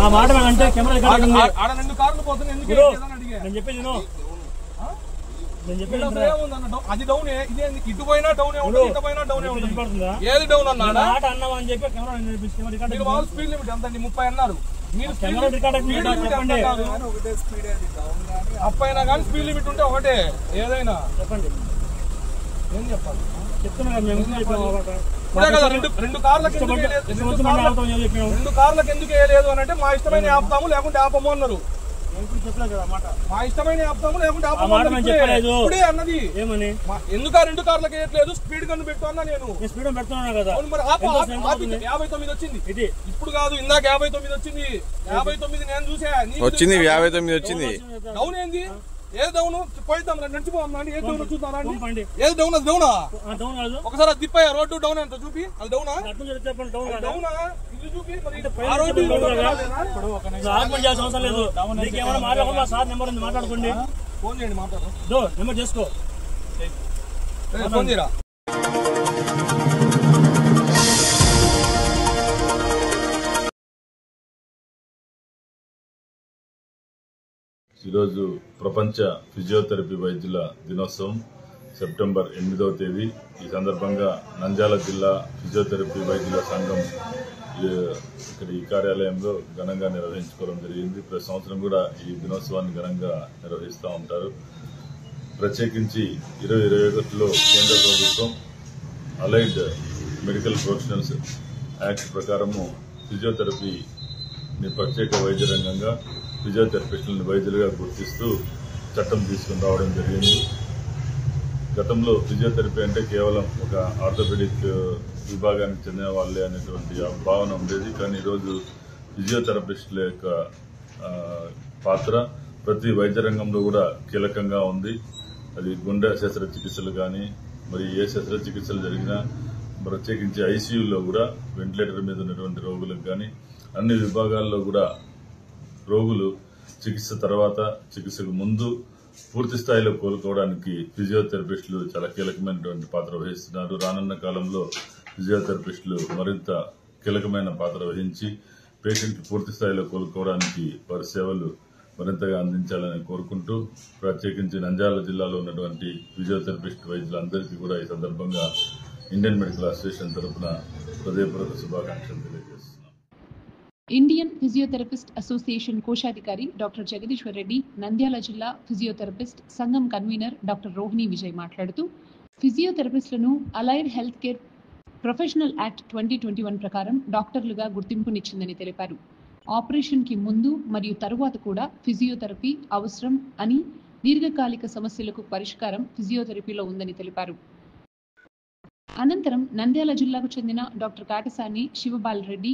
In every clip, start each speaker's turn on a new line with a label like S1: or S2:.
S1: ఆ మాట అంటే కెమెరా
S2: ఆడ 2 కార్లు పోతుంది ఎందుకు
S1: నేను చెప్పేది
S2: అది డౌన్ ఇటు పోయినా డౌన్ ఇటు పోయినా డౌన్ ఏది డౌన్ అన్నా
S1: అన్నామని చెప్పి కెమెరా
S2: స్పీడ్ లిమిట్ ఎంత 30 అన్నారు మీరు అప్పైనా కానీ స్పీడ్ లిమిట్ ఉంటే ఒకటే ఏదైనా
S1: చెప్పండి
S2: ఏం చెప్పాలి
S1: చెప్తున్నా
S2: కదా 2 కార్లకు ఎందుకు వేయలేదు అని అంటే మా ఇష్టమైన ఆపుతాము లేకుంటే ఆపము అన్నారు మా ఇష్టమైన ఆపుతాము లేకుంటే ఆపము ఇప్పుడే అన్నది
S1: ఏమని
S2: ఎందుకు 2 కార్లకు వేయట్లేదు స్పీడ్ గన్ను పెట్టు అన్నా నేను
S1: స్పీడ్ పెడుతున్నా కదా
S2: మరి 59 వచ్చింది ఇది ఇప్పుడు కాదు ఇందాక 59 వచ్చింది 59 నేను చూసా
S3: వచ్చింది 59 వచ్చింది
S2: డౌన్ ఏంది ఏది డౌన్ పోయిద్దాం నడిచిపోదాం ఏది డౌన్ చూద్దాం ఏది డౌన్ అది డౌనా ఒకసారి అది తిప్పాయా రోడ్డు డౌన్ ఎంత చూపి అది డౌనా డౌనా ఇది చూపి
S1: అవసరం లేదు సార్ నెంబర్ ఉంది మాట్లాడుకోండి
S2: ఫోన్ చేయండి మాట్లాడు
S1: నెంబర్ చేసుకో
S2: ఫోన్ చేయరా
S4: ఈరోజు ప్రపంచ ఫిజియోథెరపీ వైద్యుల దినోత్సవం సెప్టెంబర్ 8వ తేదీ. ఈ సందర్భంగా నంద్యాల జిల్లా ఫిజియోథెరపీ వైద్యుల సంఘం ఇక్కడ ఈ కార్యాలయంలో ఘనంగా నిర్వహించుకోవడం జరిగింది. ప్రతి సంవత్సరం కూడా ఈ దినోత్సవాన్ని ఘనంగా నిర్వహిస్తూ ఉంటారు. ప్రత్యేకించి 2021లో కేంద్ర ప్రభుత్వం అలైడ్ మెడికల్ ప్రొఫెషనల్స్ యాక్ట్ ప్రకారము ఫిజియోథెరపీని ప్రత్యేక వైద్య రంగంగా ఫిజియోథెరపిస్టులను వైద్యులుగా గుర్తిస్తూ చట్టం తీసుకుని రావడం జరిగింది. గతంలో ఫిజియోథెరపీ అంటే కేవలం ఒక ఆర్థోపెడిక్ విభాగానికి చెందిన వాళ్ళే అనేటువంటి భావన ఉండేది. కానీ ఈరోజు ఫిజియోథెరపిస్టుల యొక్క పాత్ర ప్రతి వైద్య రంగంలో కూడా కీలకంగా ఉంది. అది గుండె శస్త్రచికిత్సలు కానీ మరి ఏ శస్త్రచికిత్సలు జరిగినా ప్రత్యేకించి ఐసీయూలో కూడా వెంటిలేటర్ మీద ఉన్నటువంటి రోగులకు కానీ అన్ని విభాగాల్లో కూడా రోగులు చికిత్స తర్వాత చికిత్సకు ముందు పూర్తి స్థాయిలో కోలుకోవడానికి ఫిజియోథెరపిస్టులు చాలా కీలకమైనటువంటి పాత్ర వహిస్తున్నారు. రానున్న కాలంలో ఫిజియోథెరపిస్టులు మరింత కీలకమైన పాత్ర వహించి పేషెంట్ పూర్తి స్థాయిలో కోలుకోవడానికి వారి సేవలు మరింతగా అందించాలని కోరుకుంటూ ప్రత్యేకించి నంద్యాల జిల్లాలో ఉన్నటువంటి ఫిజియోథెరపిస్ట్ వైద్యులందరికీ కూడా ఈ సందర్భంగా ఇండియన్ మెడికల్ అసోసియేషన్ తరఫున హృదయపూర్వక శుభాకాంక్షలు తెలియజేస్తున్నాను.
S5: ఇండియన్ ఫిజియోథెరపిస్ట్ అసోసియేషన్ కోశాధికారి డాక్టర్ జగదీశ్వర్ రెడ్డి, నంద్యాల జిల్లా ఫిజియోథెరపిస్ట్ సంఘం కన్వీనర్ డాక్టర్ రోహిణి విజయ్ మాట్లాడుతూ ఫిజియోథెరపిస్టులను allied health care professional act 2021 ప్రకారం డాక్టర్లుగా గుర్తింపునిచ్చిందని తెలిపారు. ఆపరేషన్కి ముందు మరియు తరువాత కూడా ఫిజియోథెరపీ అవసరం అని, దీర్ఘకాలిక సమస్యలకు పరిష్కారం ఫిజియోథెరపీలో ఉందని తెలిపారు. అనంతరం నంద్యాల జిల్లాకు చెందిన డాక్టర్ కాటసాని శివబాలరెడ్డి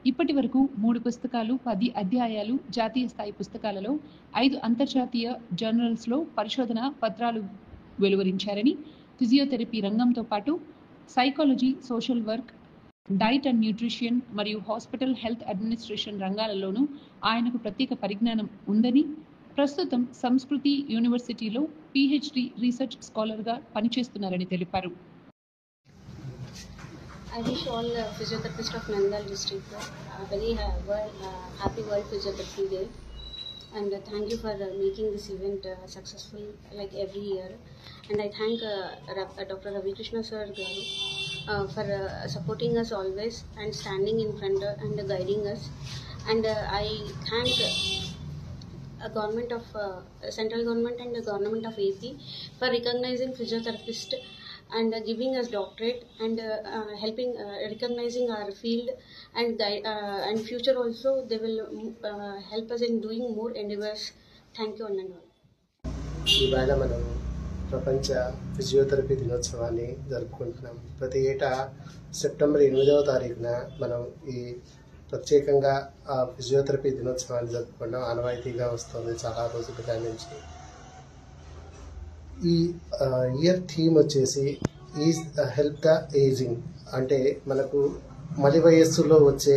S5: ఇప్పటి వరకు 3 పుస్తకాలు, 10 అధ్యాయాలు, జాతీయ స్థాయి పుస్తకాలలో 5 అంతర్జాతీయ జర్నల్స్లో పరిశోధన పత్రాలు వెలువరించారని, ఫిజియోథెరపీ రంగంతో పాటు psychology, social work, diet and nutrition మరియు హాస్పిటల్ హెల్త్ అడ్మినిస్ట్రేషన్ రంగాలలోనూ ఆయనకు ప్రత్యేక పరిజ్ఞానం ఉందని, ప్రస్తుతం సంస్కృతి యూనివర్సిటీలో PhD రీసెర్చ్ స్కాలర్గా పనిచేస్తున్నారని తెలిపారు.
S6: I wish all physiotherapists of Nangal district a very happy World Physiotherapy Day, and thank you for making this event successful like every year. And I thank Dr. Ravi Krishna sir for supporting us always and standing in front and guiding us. And I thank government of central government and the government of AP for recognizing physiotherapists and giving us doctorate and helping recognizing our field and future also they will help us in doing more endeavors. Thank you and all.
S7: ఇవాళ మనం ప్రపంచ physiotherapy దినోత్సవాన్ని జరుపుకుంటున్నాం. ప్రతి ఏటా September 8వ తారీఖున మనం ఈ ప్రత్యేకంగా ఫిజియోథెరపీ దినోత్సవాన్ని జరుపుకోవడం ఆనవాయితీగా వస్తుంది చాలా రోజులుగా నుంచి. ఈ ఇయర్ థీమ్ వచ్చేసి ఈజ్ హెల్ప్ ద ఏజింగ్, అంటే మనకు మలి వయస్సులో వచ్చే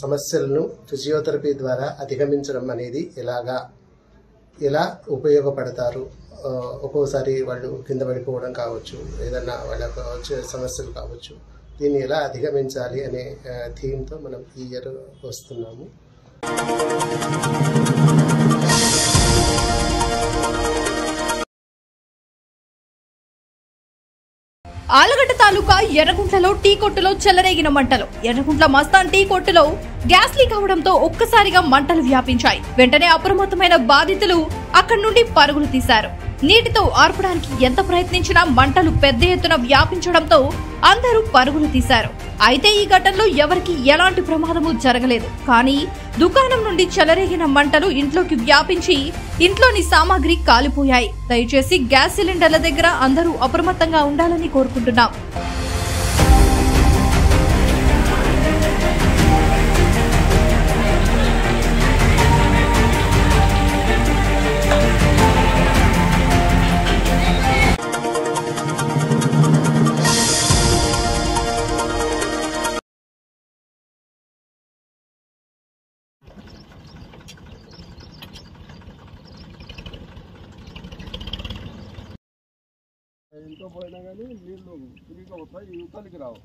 S7: సమస్యలను ఫిజియోథెరపీ ద్వారా అధిగమించడం అనేది ఎలా ఉపయోగపడతారు. ఒక్కోసారి వాళ్ళు కింద పడిపోవడం కావచ్చు, ఏదన్నా వాళ్ళకు వచ్చే సమస్యలు కావచ్చు, దీన్ని ఎలా అధిగమించాలి అనే థీమ్తో మనం ఈ ఇయర్ వస్తున్నాము.
S8: ఆలగడ్డ తాలూకా ఎర్రగుంట్లలో టీ కొట్టులో చెలరేగిన మంటలు. ఎర్రగుంట్ల మస్తాన్ టీ కొట్టులో గ్యాస్ లీక్ అవడంతో ఒక్కసారిగా మంటలు వ్యాపించాయి. వెంటనే అప్రమత్తమైన బాధితులు అక్కడి నుండి పరుగులు తీశారు. నీటితో ఆర్పడానికి ఎంత ప్రయత్నించినా మంటలు పెద్ద ఎత్తున వ్యాపించడంతో అందరూ పరుగులు తీశారు. అయితే ఈ ఘటనలో ఎవరికి ఎలాంటి ప్రమాదము జరగలేదు. కానీ దుకాణం నుండి చెలరేగిన మంటలు ఇంట్లోకి వ్యాపించి ఇంట్లోని సామాగ్రి కాలిపోయాయి. దయచేసి గ్యాస్ సిలిండర్ల దగ్గర అందరూ అప్రమత్తంగా ఉండాలని కోరుకుంటున్నాం.
S2: ఇంట్లో పోయినా కానీ నీళ్ళు తిరిగిగా వస్తాయి, యువతలకి రావు.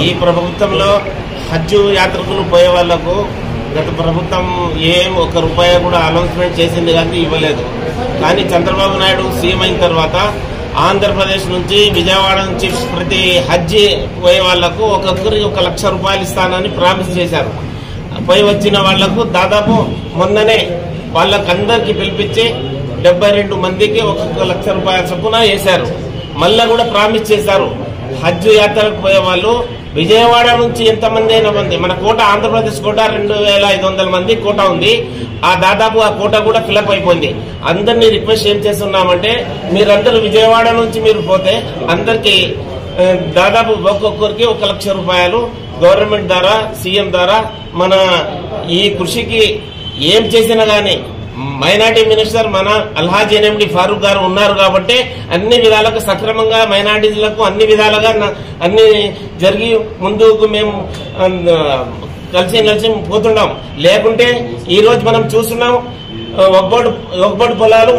S9: ఈ ప్రభుత్వంలో హజ్ యాత్రికులు పోయే వాళ్లకు గత ప్రభుత్వం ఒక్క రూపాయి కూడా అనౌన్స్మెంట్ చేసింది కానీ ఇవ్వలేదు. కానీ చంద్రబాబు నాయుడు సీఎం అయిన తర్వాత ఆంధ్రప్రదేశ్ నుంచి విజయవాడ నుంచి ప్రతి హజ్ పోయే వాళ్లకు ఒక్కొక్కరికి 1 లక్ష రూపాయలు ఇస్తానని ప్రామిస్ చేశారు. పోయి వచ్చిన వాళ్లకు దాదాపు మొన్ననే వాళ్ళకందరికీ పిలిపించి 72 మందికి 1 లక్ష రూపాయల చొప్పున వేశారు. మళ్ళా కూడా ప్రామిస్ చేశారు. హజ్ యాత్రకు పోయే వాళ్ళు విజయవాడ నుంచి ఎంతమంది అయినా మంది, మన కోట ఆంధ్రప్రదేశ్ కోట 2500 మంది కోట ఉంది. దాదాపు ఆ కోట కూడా ఫిలప్ అయిపోయింది. అందరినీ రిక్వెస్ట్ ఏం చేస్తున్నామంటే మీరందరూ విజయవాడ నుంచి మీరు పోతే అందరికి దాదాపు ఒక్కొక్కరికి 1 లక్ష రూపాయలు గవర్నమెంట్ ద్వారా సీఎం ద్వారా మన ఈ కృషికి ఏం చేసినా గానీ మైనార్టీ మినిస్టర్ మన అల్హాజ్ ఎన్ఎండి ఫారూక్ గారు ఉన్నారు కాబట్టి అన్ని విధాలుగా సక్రమంగా మైనార్టీలకు అన్ని విధాలుగా అన్ని జరిగి ముందుకు మేము కలిసి పోతున్నాం. లేకుంటే ఈ రోజు మనం చూస్తున్నాం ఒక్కబడి పొలాలు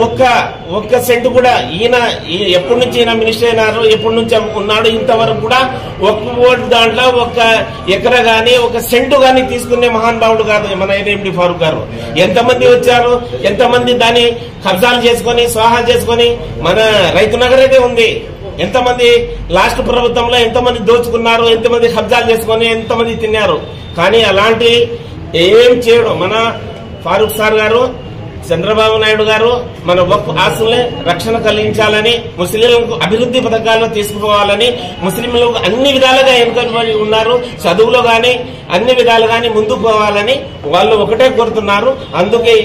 S9: ఒక్క సెంటు కూడా ఈయన ఎప్పటి నుంచి ఈయన మినిస్టర్ అయినారు, ఎప్పటి నుంచి ఉన్నాడు, ఇంతవరకు కూడా ఒక్క దాంట్లో 1 ఎకరా గానీ 1 సెంటు గానీ తీసుకునే మహానుభావుడు కాదు మన ఎన్ఎండి ఫారూక్ గారు. ఎంతమంది వచ్చారు, ఎంతమంది దాన్ని కబ్జాలు చేసుకుని స్వాహా చేసుకుని మన రైతు నగరైతే ఉంది. ఎంతమంది లాస్ట్ ప్రభుత్వంలో ఎంతమంది దోచుకున్నారు, ఎంతమంది కబ్జాలు చేసుకుని ఎంతమంది తిన్నారు. కానీ అలాంటి ఏం చేయడం మన ఫారూక్ సార్ గారు, చంద్రబాబు నాయుడు గారు మన వక్ఫ్ ఆస్తుల్ని రక్షణ కలిగించాలని, ముస్లింలకు అభివృద్ధి పథకాల్లో తీసుకుపోవాలని, ముస్లింలకు అన్ని విధాలుగా వెనుకబడి ఉన్నారు, చదువులో గానీ అన్ని విధాలు గానీ ముందుకు పోవాలని వాళ్ళు ఒకటే కోరుతున్నారు. అందుకే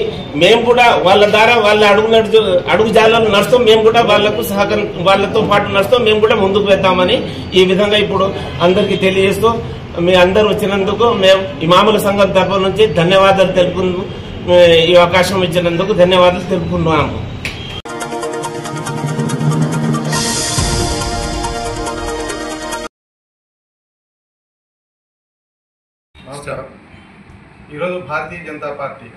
S9: మేము కూడా వాళ్ళ ద్వారా వాళ్ళ అడుగు జాలను నడుస్తాం, మేము కూడా వాళ్ళతో పాటు నడుస్తాం, మేము కూడా ముందుకు వెళ్తామని ఈ విధంగా ఇప్పుడు అందరికీ తెలియజేస్తూ మీ అందరూ వచ్చినందుకు మేము ఇమాముల సంఘం తరఫు నుంచి ధన్యవాదాలు తెలుపుకుంటూ ఈ అవకాశం ఇచ్చినందుకు ధన్యవాదాలు తెలుపుకుంటున్నాము.
S10: నమస్కారం. ఈరోజు భారతీయ జనతా పార్టీ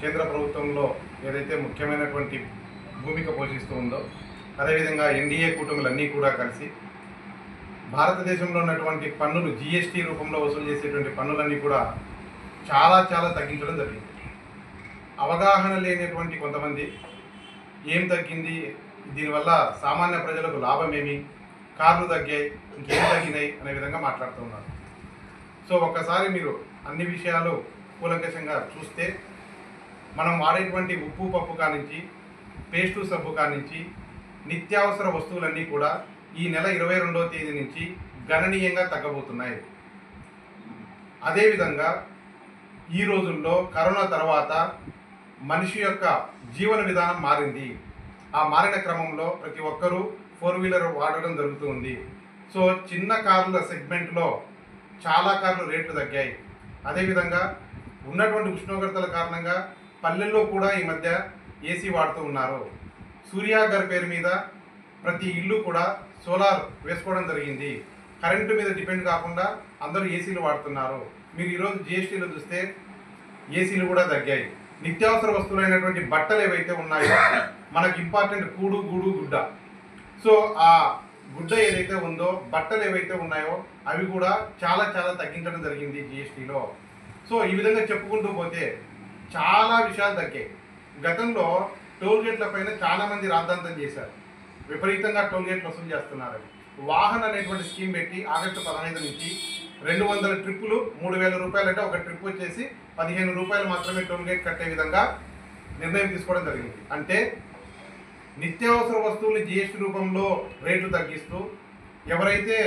S10: కేంద్ర ప్రభుత్వంలో ఏదైతే ముఖ్యమైనటువంటి భూమిక పోషిస్తూ ఉందో, అదేవిధంగా ఎన్డీఏ కూటములన్నీ కూడా కలిసి భారతదేశంలో ఉన్నటువంటి పన్నులు జీఎస్టీ రూపంలో వసూలు చేసేటువంటి పన్నులన్నీ కూడా చాలా తగ్గించడం జరిగింది. అవగాహన లేనటువంటి కొంతమంది ఏం తగ్గింది, దీనివల్ల సామాన్య ప్రజలకు లాభమేమి, కార్లు తగ్గాయి, ఇంకేం తగ్గినాయి అనే విధంగా మాట్లాడుతూ ఉన్నారు. సో ఒక్కసారి మీరు అన్ని విషయాలు కూలంకషంగా చూస్తే మనం వాడేటువంటి ఉప్పు పప్పు కానించి పేస్టు సబ్బు కానించి నిత్యావసర వస్తువులన్నీ కూడా ఈ నెల 22వ తేదీ నుంచి గణనీయంగా తగ్గబోతున్నాయి. అదేవిధంగా ఈ రోజుల్లో కరోనా తర్వాత మనిషి యొక్క జీవన విధానం మారింది. ఆ మారిన క్రమంలో ప్రతి ఒక్కరూ 4 వీలర్ వాడడం జరుగుతుంది. సో చిన్న కార్ల సెగ్మెంట్లో చాలా కార్లు రేట్లు తగ్గాయి. అదేవిధంగా ఉన్నటువంటి ఉష్ణోగ్రతల కారణంగా పల్లెల్లో కూడా ఈ మధ్య ఏసీ వాడుతూ ఉన్నారు. సూర్య గారి పేరు మీద ప్రతి ఇల్లు కూడా సోలార్ వేసుకోవడం జరిగింది. కరెంటు మీద డిపెండ్ కాకుండా అందరూ ఏసీలు వాడుతున్నారు. మీరు ఈరోజు జిఎస్టీలో చూస్తే ఏసీలు కూడా తగ్గాయి. నిత్యావసర వస్తువులైనటువంటి బట్టలు ఏవైతే ఉన్నాయో, మనకు ఇంపార్టెంట్ కూడు గూడు గుడ్డ, సో ఆ గుడ్డ ఏదైతే ఉందో, బట్టలు ఏవైతే ఉన్నాయో అవి కూడా చాలా చాలా తగ్గించడం జరిగింది జిఎస్టీలో. సో ఈ విధంగా చెప్పుకుంటూ పోతే చాలా విషయాలు తగ్గాయి. గతంలో టోల్ గేట్ల పైన చాలా మంది రాద్ధాంతం చేశారు, విపరీతంగా టోల్ గేట్లు వసూలు చేస్తున్నారని. వాహన్ అనేటువంటి స్కీమ్ పెట్టి ఆగస్టు 15 నుంచి 200 ట్రిప్పులు 3000 రూపాయలు, అంటే ఒక ట్రిప్ వచ్చేసి 15 రూపాయలు మాత్రమే టోల్ గేట్ కట్టే విధంగా నిర్ణయం తీసుకోవడం జరిగింది. అంటే నిత్యావసర వస్తువులు జిఎస్టీ రూపంలో రేట్లు తగ్గిస్తూ, ఎవరైతే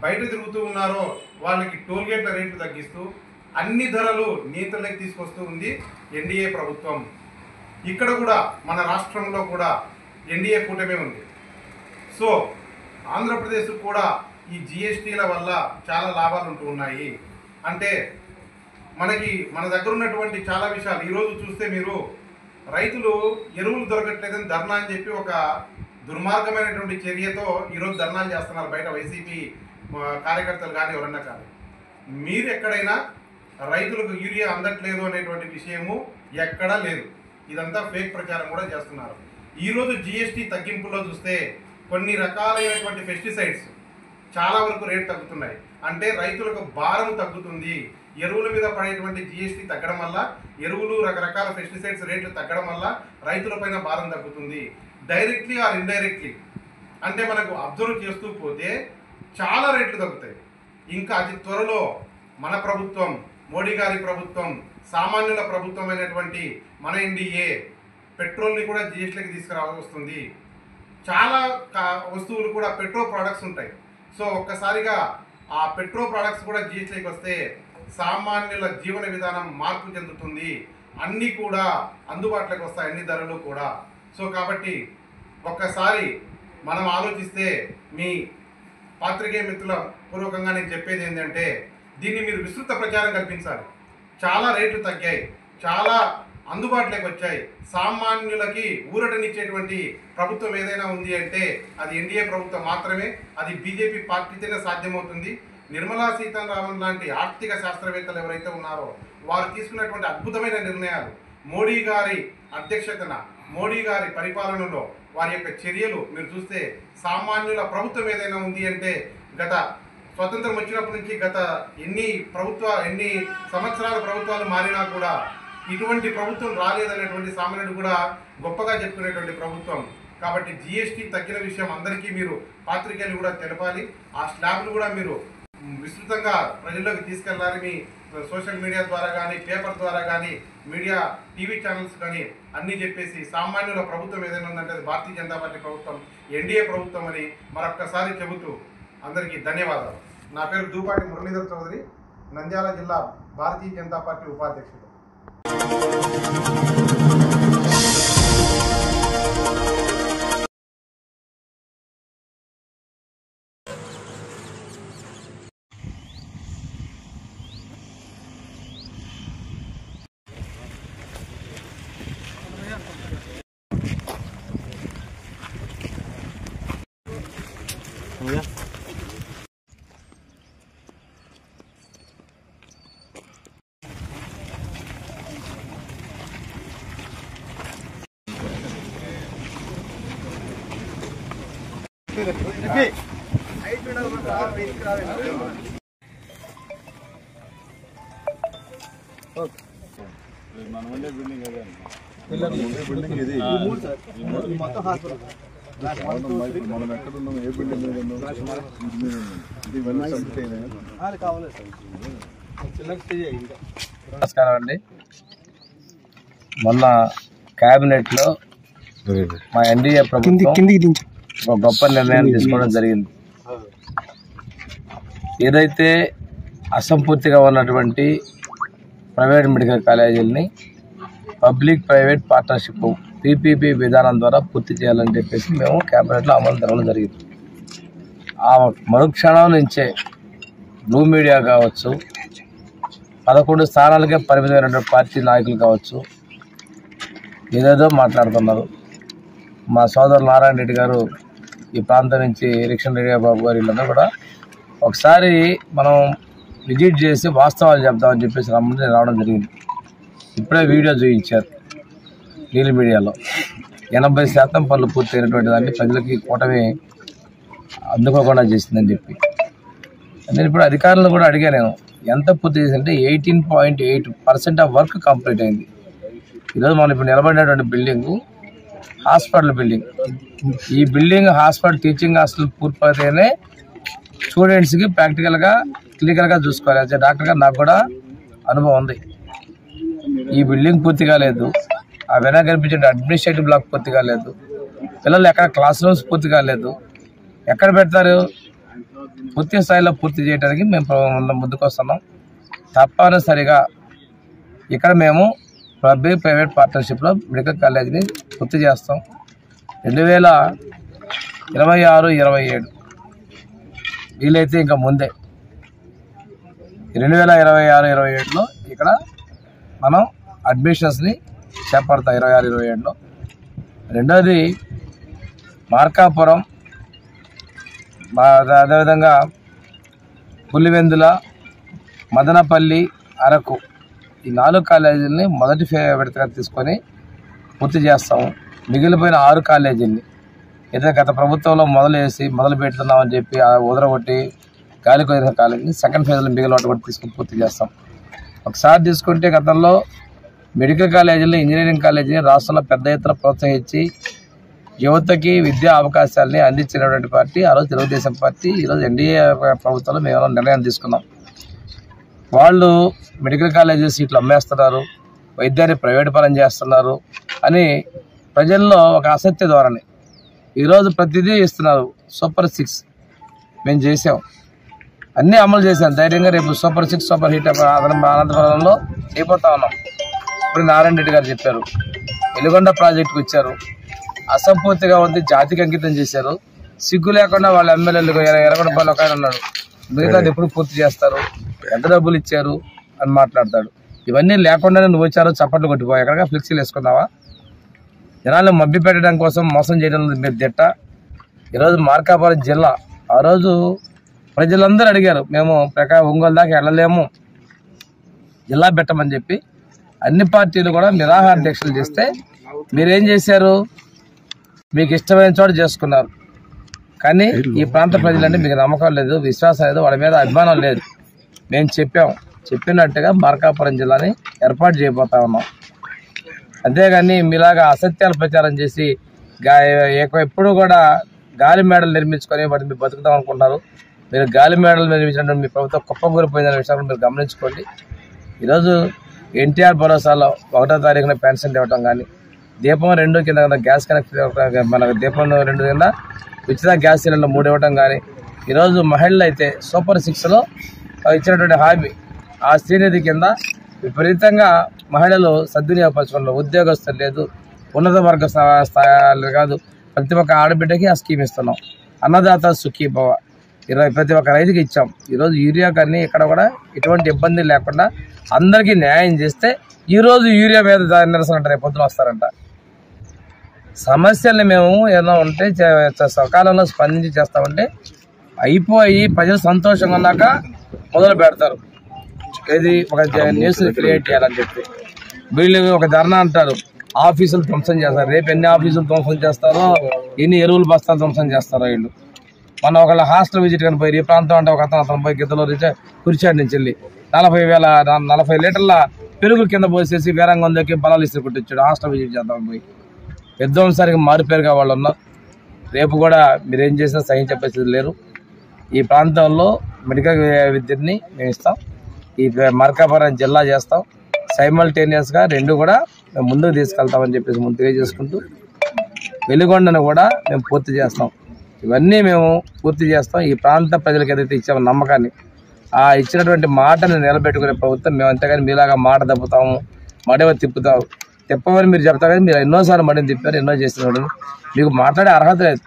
S10: బయట తిరుగుతూ ఉన్నారో వాళ్ళకి టోల్ గేట్ల రేట్లు తగ్గిస్తూ అన్ని ధరలు నియంత్రణలోకి తీసుకొస్తూ ఉంది ఎన్డీఏ ప్రభుత్వం. ఇక్కడ కూడా మన రాష్ట్రంలో కూడా ఎన్డీఏ కూటమి ఉంది. సో ఆంధ్రప్రదేశ్ కూడా ఈ జిఎస్టీల వల్ల చాలా లాభాలు ఉంటూ ఉన్నాయి. అంటే మన దగ్గర ఉన్నటువంటి చాలా విషయాలు ఈరోజు చూస్తే, మీరు రైతులు ఎరువులు దొరకట్లేదని ధర్నా అని చెప్పి ఒక దుర్మార్గమైనటువంటి చర్యతో ఈరోజు ధర్నాలు చేస్తున్నారు బయట వైసీపీ కార్యకర్తలు కానీ ఎవరన్నా కానీ. మీరు ఎక్కడైనా రైతులకు యూరియా అందట్లేదు అనేటువంటి విషయము ఎక్కడా లేదు. ఇదంతా ఫేక్ ప్రచారం కూడా చేస్తున్నారు. ఈరోజు జిఎస్టీ తగ్గింపులో చూస్తే కొన్ని రకాలైనటువంటి పెస్టిసైడ్స్ చాలా వరకు రేటు తగ్గుతున్నాయి. అంటే రైతులకు భారం తగ్గుతుంది. ఎరువుల మీద పడేటువంటి జిఎస్టీ తగ్గడం వల్ల, ఎరువులు రకరకాల పెస్టిసైడ్స్ రేట్లు తగ్గడం వల్ల రైతులపైన భారం తగ్గుతుంది. డైరెక్ట్లీ ఆర్ ఇండైరెక్ట్లీ, అంటే మనకు అబ్జర్వ్ చేస్తూ పోతే చాలా రేట్లు తగ్గుతాయి. ఇంకా అతి త్వరలో మన ప్రభుత్వం, మోడీ గారి ప్రభుత్వం, సామాన్యుల ప్రభుత్వం అయినటువంటి మన ఎన్డీఏ పెట్రోల్ని కూడా జిఎస్టీకి తీసుకురావాల్సి వస్తుంది. చాలా వస్తువులు కూడా పెట్రో ప్రోడక్ట్స్ ఉంటాయి. సో ఒక్కసారిగా ఆ పెట్రో ప్రోడక్ట్స్ కూడా జిఎస్టీకి వస్తే సామాన్యుల జీవన విధానం మార్పు చెందుతుంది. అన్నీ కూడా అందుబాటులోకి వస్తాయి, అన్ని ధరలు కూడా. సో కాబట్టి ఒక్కసారి మనం ఆలోచిస్తే, మీ పాత్రికేయ మిత్రుల పూర్వకంగా నేను చెప్పేది ఏంటంటే, దీన్ని మీరు విస్తృత ప్రచారం కల్పించాలి. చాలా రేట్లు తగ్గాయి, చాలా అందుబాటులోకి వచ్చాయి. సామాన్యులకి ఊరటనిచ్చేటువంటి ప్రభుత్వం ఏదైనా ఉంది అంటే అది ఎన్డీఏ ప్రభుత్వం మాత్రమే. అది బీజేపీ పార్టీతోనే సాధ్యమవుతుంది. నిర్మలా సీతారామన్ లాంటి ఆర్థిక శాస్త్రవేత్తలు ఎవరైతే ఉన్నారో వారు తీసుకున్నటువంటి అద్భుతమైన నిర్ణయాలు, మోడీ గారి అధ్యక్షతన, మోడీ గారి పరిపాలనలో వారి యొక్క చర్యలు మీరు చూస్తే, సామాన్యుల ప్రభుత్వం ఏదైనా ఉంది అంటే, గత స్వతంత్రం వచ్చినప్పటి నుంచి గత ఎన్ని సంవత్సరాల ప్రభుత్వాలు మారినా కూడా ఇటువంటి ప్రభుత్వం రాలేదనేటువంటి సామాన్యుడు కూడా గొప్పగా చెప్పుకునేటువంటి ప్రభుత్వం. కాబట్టి జిఎస్టీ తగ్గిన విషయం అందరికీ మీరు పాత్రికేయులు కూడా తెలపాలి. ఆ స్లాబ్లు కూడా మీరు విస్తృతంగా ప్రజల్లోకి తీసుకెళ్లాలి. మీ సోషల్ మీడియా ద్వారా కానీ, పేపర్ ద్వారా కానీ, మీడియా టీవీ ఛానల్స్ కానీ అన్నీ చెప్పేసి సామాన్యుల ప్రభుత్వం ఏదైనా ఉందంటే అది భారతీయ జనతా పార్టీ ప్రభుత్వం, ఎన్డీఏ ప్రభుత్వం అని మరొక్కసారి చెబుతూ అందరికీ ధన్యవాదాలు. నా పేరు దూపాటి మురళీధర్ చౌదరి, నంద్యాల జిల్లా భారతీయ జనతా పార్టీ ఉపాధ్యక్షుడు.
S11: నమస్కారం అండి. మొన్న కేబినెట్ లో మా ఎన్డీఏ ప్రభుత్వం ఒక గొప్ప నిర్ణయాన్ని తీసుకోవడం జరిగింది. ఏదైతే అసంపూర్తిగా ఉన్నటువంటి ప్రైవేట్ మెడికల్ కాలేజీలని పబ్లిక్ ప్రైవేట్ పార్ట్నర్షిప్ పీపీపీ విధానం ద్వారా పూర్తి చేయాలని చెప్పేసి మేము కేబినెట్లో అమలు జరగడం జరిగింది. ఆ మరుక్షణం నుంచే బ్లూ మీడియా కావచ్చు, 11 స్థానాలకే పరిమితమైనటువంటి పార్టీ నాయకులు కావచ్చు, ఏదేదో మాట్లాడుతున్నారు. మా సోదరులు నారాయణ రెడ్డి గారు, ఈ ప్రాంతం నుంచి ఎలక్షన్ రెడ్డి బాబు గారు, వీళ్ళందరూ కూడా ఒకసారి మనం విజిట్ చేసి వాస్తవాలు చెప్తామని చెప్పేసి రమ్మని రావడం జరిగింది. ఇప్పుడే వీడియో చూపించారు నీలి మీడియాలో. 80% పనులు పూర్తయినటువంటి దాన్ని ప్రజలకి కూటమి అందుకోకుండా చేసిందని చెప్పి నేను ఇప్పుడు అధికారులను కూడా అడిగాను. నేను ఎంత పూర్తి చేసిందంటే 18.8% ఆఫ్ వర్క్ కంప్లీట్ అయింది. ఈరోజు మనం ఇప్పుడు నిలబడినటువంటి బిల్డింగు హాస్పిటల్ బిల్డింగ్. ఈ బిల్డింగ్ హాస్పిటల్ టీచింగ్ హాస్టల్ పూర్తయితేనే స్టూడెంట్స్కి ప్రాక్టికల్గా క్లినికల్గా చూసుకోవాలి. అయితే డాక్టర్గా నాకు కూడా అనుభవం ఉంది. ఈ బిల్డింగ్ పూర్తి కాలేదు, ఆ వెనక కనిపించే అడ్మినిస్ట్రేటివ్ బ్లాక్ పూర్తి కాలేదు, పిల్లలు ఎక్కడ క్లాస్ రూమ్స్ పూర్తి కాలేదు. ఎక్కడ పెడతారు? పూర్తి స్థాయిలో పూర్తి చేయడానికి మేము ముందుకు వస్తున్నాం. తప్పనిసరిగా ఇక్కడ మేము పబ్లిక్ ప్రైవేట్ పార్ట్నర్షిప్లో మెడికల్ కాలేజీని పూర్తి చేస్తాం. 2026-27 వీలైతే ఇంకా ముందే 2026-27లో ఇక్కడ మనం అడ్మిషన్స్ని చేపడతాం. 26-27లో. రెండోది మార్కాపురం, అదేవిధంగా పులివెందుల, మదనపల్లి, అరకు ఈ 4 కాలేజీలని మొదటి విడతగా తీసుకొని పూర్తి చేస్తాము. మిగిలిపోయిన 6 కాలేజీలని ఏదైతే గత ప్రభుత్వంలో మొదలు పెడుతున్నామని చెప్పి ఉదరగొట్టి గాలి కొదిన కాలేజీని సెకండ్ ఫేజ్లో మిగిలిన కూడా తీసుకొని పూర్తి చేస్తాం. ఒకసారి తీసుకుంటే గతంలో మెడికల్ కాలేజీలు, ఇంజనీరింగ్ కాలేజీని రాష్ట్రంలో పెద్ద ఎత్తున ప్రోత్సహించి యువతకి విద్యా అవకాశాలని అందించినటువంటి పార్టీ ఆ రోజు తెలుగుదేశం పార్టీ. ఈరోజు ఎన్డీఏ ప్రభుత్వంలో మేము నిర్ణయం తీసుకున్నాం. వాళ్ళు మెడికల్ కాలేజీ సీట్లు అమ్మేస్తున్నారు, వైద్యాన్ని ప్రైవేట్ పరం చేస్తున్నారు అని ప్రజల్లో ఒక అసత్య ధోరణి. ఈరోజు ప్రతిదీ ఇస్తున్నారు. సూపర్ 6 మేము చేసాం, అన్నీ అమలు చేశాం ధైర్యంగా. రేపు సూపర్ 6 సూపర్ హిట్ అనంతపురంలో అయిపోతా ఉన్నాం. ఇప్పుడు నారాయణ రెడ్డి గారు చెప్పారు, వెలుగొండ ప్రాజెక్టుకు వచ్చారు, అసంపూర్తిగా ఉంది, జాతికి అంకితం చేశారు. సిగ్గు లేకుండా వాళ్ళ ఎమ్మెల్యేలు ఎర్రగొండపల్లి ఒక ఆయన ఉన్నాడు, మిగతాది ఎప్పుడు పూర్తి చేస్తారు, ఎంత డబ్బులు ఇచ్చారు అని మాట్లాడతాడు. ఇవన్నీ లేకుండానే నువ్వు వచ్చారో చప్పట్లు కొట్టిపోయి ఎక్కడిగా ఫ్లెక్సీలు వేసుకున్నావా? జనాలను మభ్య పెట్టడం కోసం మోసం చేయడం మీరు దిట్ట. ఈరోజు మార్కాపురం జిల్లా, ఆ రోజు ప్రజలందరూ అడిగారు, మేము ఒంగోలు దాకా వెళ్ళలేము, జిల్లా పెట్టమని చెప్పి అన్ని పార్టీలు కూడా నిరాహార దీక్షలు చేస్తే మీరేం చేశారు? మీకు ఇష్టమైన చోట చేసుకున్నారు. కానీ ఈ ప్రాంత ప్రజలంటే మీకు నమ్మకం లేదు, విశ్వాసం లేదు, వాళ్ళ మీద అభిమానం లేదు. మేము చెప్పినట్టుగా మార్కాపురం జిల్లాని ఏర్పాటు చేయబోతా ఉన్నాం. అంతేగాని మీలాగా అసత్యాలు ప్రచారం చేసి ఎప్పుడు కూడా గాలి మేడలు నిర్మించుకొని వాటిని మీరు బతుకుతాం అనుకుంటున్నారు. మీరు గాలి మేడలు నిర్మించినట్టు మీ ప్రభుత్వం కుప్పకూలిపోయిందనే విషయాన్ని మీరు గమనించుకోండి. ఈరోజు ఎన్టీఆర్ భరోసాలో 1వ తారీఖున పెన్షన్ ఇవ్వటం కానీ, దీపం 2 కింద గ్యాస్ కనెక్షన్ మన దీపం 2 కింద ఉచిత గ్యాస్ సిలిండర్ 3 ఇవ్వటం కానీ, ఈరోజు మహిళలు అయితే సూపర్ 6లో ఇచ్చినటువంటి హామీ ఆ శ్రీనిధి కింద విపరీతంగా మహిళలు సద్వినియోగపరచుకున్నారు. ఉద్యోగస్తులు లేదు, ఉన్నత వర్గ స్థాయిలు కాదు, ప్రతి ఒక్క ఆడబిడ్డకి ఆ స్కీమ్ ఇస్తున్నాం. అన్నదాత సుఖీభవ ప్రతి ఒక్క రైతుకి ఇచ్చాం. ఈరోజు యూరియా కానీ ఇక్కడ కూడా ఎటువంటి ఇబ్బంది లేకుండా అందరికీ న్యాయం చేస్తే ఈరోజు యూరియా మీద నిరసన అంటే రేపు పొద్దున వస్తారంట. సమస్యల్ని మేము ఏదైనా ఉంటే సకాలంలో స్పందించి చేస్తామంటే అయిపోయి ప్రజలు సంతోషంగా ఉన్నాక మొదలు పెడతారు. ఇది ఒక న్యూస్ క్రియేట్ చేయాలని చెప్పి వీళ్ళు ఒక ధర్నా అంటారు, ఆఫీసులు ధ్వంసం చేస్తారు. రేపు ఎన్ని ఆఫీసులు ధ్వంసం చేస్తారో, ఎన్ని ఎరువులు బస్తాలు ధ్వంసం చేస్తారో వీళ్ళు. మన ఒకళ్ళ హాస్టల్ విజిట్ కానీ పోయి ఈ ప్రాంతం అంటే ఒక అతను పోయి గిద్దలో కురిచాడు నుంచి వెళ్ళి 40 లీటర్ల పెరుగు కింద పోసేసి వేరంగా ఉందకి బలాలు ఇస్తే కొట్టించాడు. హాస్టల్ విజిట్ చేద్దాం పోయి విధ్వంసానికి మారిపేరుగా వాళ్ళు ఉన్నారు. రేపు కూడా మీరేం చేసినా సహించే పరిస్థితి లేరు. ఈ ప్రాంతంలో మెడికల్ విద్యని మేము ఇస్తాం. ఈ మార్కాపురం జిల్లా చేస్తాం. సైమల్టేనియస్గా 2 కూడా మేము ముందుకు తీసుకెళ్తామని చెప్పేసి ముందు తెలియజేసుకుంటూ, వెలుగొండను కూడా మేము పూర్తి చేస్తాం. ఇవన్నీ మేము పూర్తి చేస్తాం. ఈ ప్రాంత ప్రజలకు ఏదైతే ఇచ్చామో నమ్మకాన్ని, ఆ ఇచ్చినటువంటి మాటను నిలబెట్టుకునే ప్రభుత్వం మేము. అంతేగాని మీలాగా మాట తప్పుతాము, మడవ తిప్పమని మీరు చెప్తారు. కానీ మీరు ఎన్నోసార్లు మడిని తిప్పారు, ఎన్నో చేస్తున్నారు. మీకు మాట్లాడే అర్హత లేదు.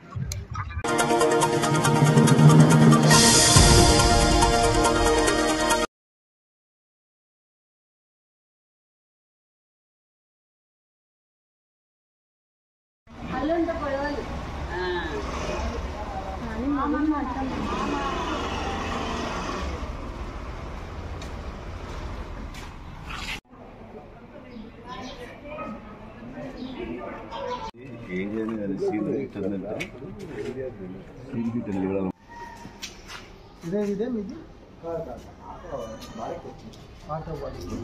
S12: ఇదే మీది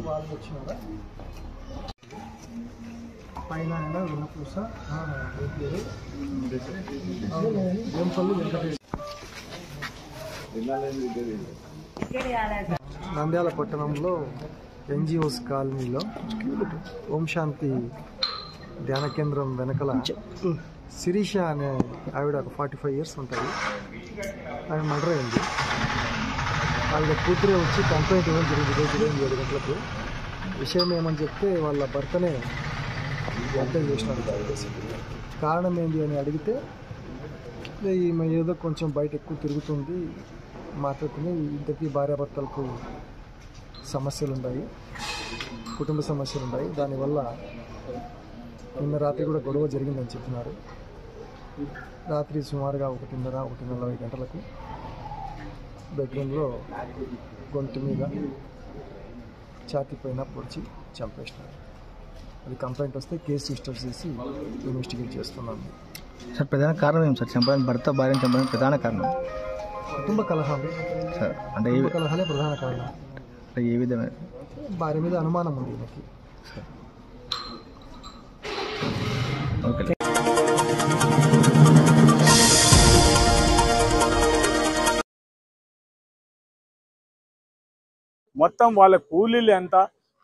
S12: వాళ్ళు వచ్చినారా పైన వినపూస వేంపల్లి వెంకటేశ్వర నంద్యాల పట్టణంలో ఎన్జిఓస్ కాలనీలో ఓం శాంతి ధ్యాన కేంద్రం వెనకల శిరీష అనే ఆవిడ ఒక 45 years ఉంటుంది. ఆవిడ మర్డర్ అయింది. ఆవిడ కూతురే వచ్చి కంప్లైంట్ ఇవ్వడం జరిగింది ఉదయం 7 గంటలకు. విషయం ఏమని చెప్తే వాళ్ళ భర్తనే హత్య చేసినారు. కారణం ఏంటి అని అడిగితే ఈమె ఏదో కొంచెం బయట ఎక్కువ తిరుగుతుంది మాట్లాడుకుని ఇద్దరికి భార్యాభర్తలకు సమస్యలు ఉన్నాయి, కుటుంబ సమస్యలు ఉన్నాయి. దానివల్ల నిన్న రాత్రి కూడా గొడవ జరిగిందని చెప్తున్నారు. రాత్రి సుమారుగా 1:30-1:40 గంటలకు బెడ్రూమ్లో గొంతు మీద ఛాతీ పైన పొడిచి చంపేసినారు. అది కంప్లైంట్ వస్తే కేసు రిజిస్టర్ చేసి ఇన్వెస్టిగేట్ చేస్తున్నాము.
S13: సార్ ప్రధాన కారణం ఏం సార్? చంపడానికి భర్త భార్యను చంపడానికి ప్రధాన కారణం
S12: కుటుంబ కలహాలు
S13: సార్. అంటే
S12: కుటుంబ కలహాలే ప్రధాన కారణం.
S13: ఏ విధమైన
S12: భార్య మీద అనుమానం ఉంది ఈయనకి.
S13: ఓకే.
S14: మొత్తం వాళ్ళ కూలీలు ఎంత,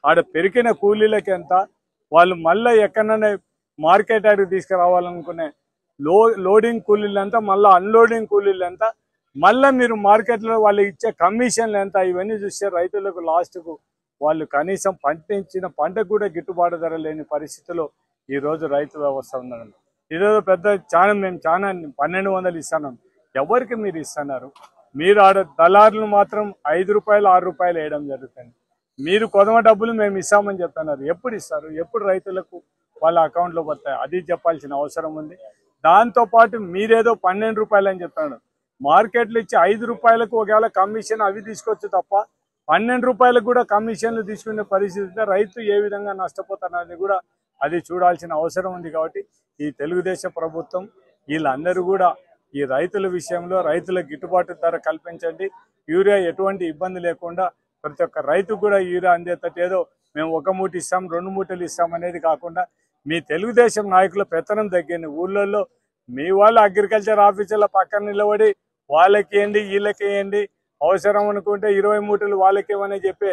S14: ఆడ పెరిగిన కూలీలకి ఎంత, వాళ్ళు మళ్ళీ ఎక్కడైనా మార్కెట్ యార్డ్కి తీసుకురావాలనుకునే లోడింగ్ కూలీలు ఎంత, మళ్ళీ అన్లోడింగ్ కూలీలు ఎంత, మళ్ళీ మీరు మార్కెట్లో వాళ్ళు ఇచ్చే కమిషన్లు ఎంత, ఇవన్నీ చూస్తే రైతులకు లాస్ట్కు వాళ్ళు కనీసం పండించిన పంటకు కూడా గిట్టుబాటు ధర లేని పరిస్థితిలో ఈరోజు రైతు వ్యవస్థ ఉందండి. ఈరోజు మేము చాలా 1200 ఇస్తున్నాం. ఎవరికి మీరు ఇస్తున్నారు? మీరు ఆడ దళారులు మాత్రం 5 రూపాయలు 6 రూపాయలు వేయడం జరుగుతుంది. మీరు కొదమ డబ్బులు మేము ఇస్తామని చెప్తున్నారు. ఎప్పుడు ఇస్తారు? ఎప్పుడు రైతులకు వాళ్ళ అకౌంట్లో పడతాయి? అది చెప్పాల్సిన అవసరం ఉంది. దాంతోపాటు మీరేదో 12 రూపాయలు అని చెప్తున్నాడు. మార్కెట్లు ఇచ్చి 5 రూపాయలకు ఒకవేళ కమిషన్ అవి తీసుకోవచ్చు తప్ప 12 రూపాయలకు కూడా కమిషన్లు తీసుకునే పరిస్థితి రైతు ఏ విధంగా నష్టపోతారనేది కూడా అది చూడాల్సిన అవసరం ఉంది. కాబట్టి ఈ తెలుగుదేశం ప్రభుత్వం వీళ్ళందరూ కూడా ఈ రైతుల విషయంలో రైతులకు గిట్టుబాటు ధర కల్పించండి. యూరియా ఎటువంటి ఇబ్బంది లేకుండా ప్రతి ఒక్క రైతుకు కూడా యూరియా అందేటట్టు ఏదో మేము 1 మూట ఇస్తాం 2 మూటలు ఇస్తాం అనేది కాకుండా మీ తెలుగుదేశం నాయకుల పెత్తనం తగ్గింది. ఊళ్ళల్లో మీ వాళ్ళు అగ్రికల్చర్ ఆఫీసర్ల పక్కన నిలబడి వాళ్ళకి వేయండి వీళ్ళకి వేయండి, అవసరం అనుకుంటే 20 మూటలు వాళ్ళకి ఇవ్వని చెప్పి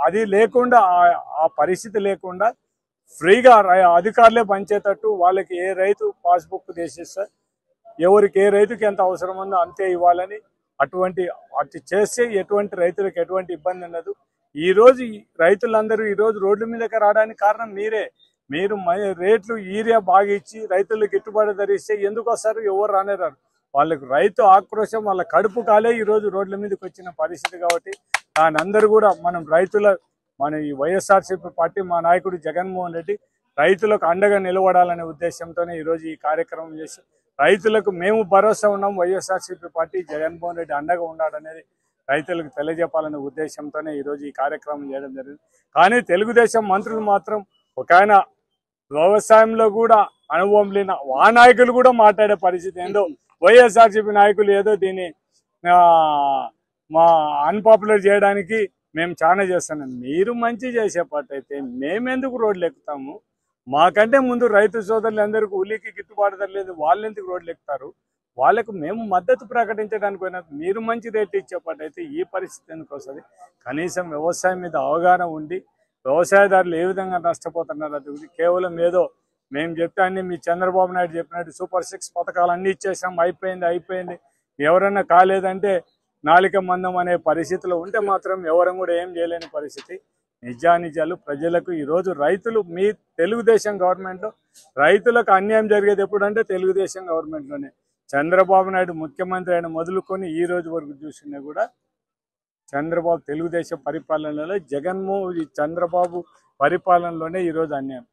S14: అది లేకుండా ఆ పరిస్థితి లేకుండా ఫ్రీగా అధికారులే పంచేటట్టు వాళ్ళకి ఏ రైతు పాస్బుక్ తీసేస్తే ఎవరికి ఏ రైతుకి ఎంత అవసరం ఉందో అంతే ఇవ్వాలని అటు చేస్తే ఎటువంటి రైతులకు ఎటువంటి ఇబ్బంది ఉండదు. ఈరోజు రైతులందరూ ఈరోజు రోడ్ల మీదకి రావడానికి కారణం మీరే. మీరు రేట్లు యూరియా బాగా ఇచ్చి రైతులకు గిట్టుబాటు ధరిస్తే ఎందుకు వస్తారు? ఎవరు రానేరారు. వాళ్ళకు రైతు ఆక్రోశం వాళ్ళ కడుపు కాలే ఈరోజు రోడ్ల మీదకి వచ్చిన పరిస్థితి. కాబట్టి దాని అందరూ కూడా మన ఈ వైఎస్ఆర్సీపీ పార్టీ మా నాయకుడు జగన్మోహన్ రెడ్డి రైతులకు అండగా నిలబడాలనే ఉద్దేశంతోనే ఈరోజు ఈ కార్యక్రమం చేసి రైతులకు మేము భరోసా ఉన్నాం. వైఎస్ఆర్సీపీ పార్టీ జగన్మోహన్ రెడ్డి అండగా ఉన్నాడనేది రైతులకు తెలియజెప్పాలనే ఉద్దేశంతోనే ఈరోజు ఈ కార్యక్రమం చేయడం జరిగింది. కానీ తెలుగుదేశం మంత్రులు మాత్రం ఒక ఆయన వ్యవసాయంలో కూడా అనుభవం లేని ఆ నాయకులు కూడా మాట్లాడే పరిస్థితి. ఏందో వైఎస్ఆర్సీపీ నాయకులు ఏదో దీన్ని మా అన్పాపులర్ చేయడానికి మేము చాలా చేస్తున్నాం. మీరు మంచి చేసే పట్టయితే మేమెందుకు రోడ్లు ఎక్కుతాము? మాకంటే ముందు రైతు సోదరులు అందరికీ ఉలికి గిట్టుబాటు ధర లేదు, వాళ్ళు ఎందుకు రోడ్లు ఎక్కుతారు? వాళ్ళకు మేము మద్దతు ప్రకటించడానికి పోయినా మీరు మంచి రేటు ఇచ్చేపట్టయితే ఈ పరిస్థితి ఎందుకు వస్తుంది? కనీసం వ్యవసాయం మీద అవగాహన ఉండి వ్యవసాయదారులు ఏ విధంగా నష్టపోతున్నారు అది కేవలం ఏదో మేము చెప్తే అన్ని మీ చంద్రబాబు నాయుడు చెప్పినట్టు సూపర్ 6 పథకాలు అన్నీ ఇచ్చేసాం అయిపోయింది ఎవరన్నా కాలేదంటే నాలిక మందం అనే పరిస్థితిలో ఉంటే మాత్రం ఎవరం కూడా ఏం చేయలేని పరిస్థితి. నిజాలు ప్రజలకు ఈరోజు రైతులు మీ తెలుగుదేశం గవర్నమెంట్లో రైతులకు అన్యాయం జరిగేది ఎప్పుడంటే తెలుగుదేశం గవర్నమెంట్లోనే. చంద్రబాబు నాయుడు ముఖ్యమంత్రి అయిన మొదలుకొని ఈ రోజు వరకు చూసినా కూడా చంద్రబాబు తెలుగుదేశం పరిపాలనలో చంద్రబాబు పరిపాలనలోనే ఈరోజు అన్యాయం.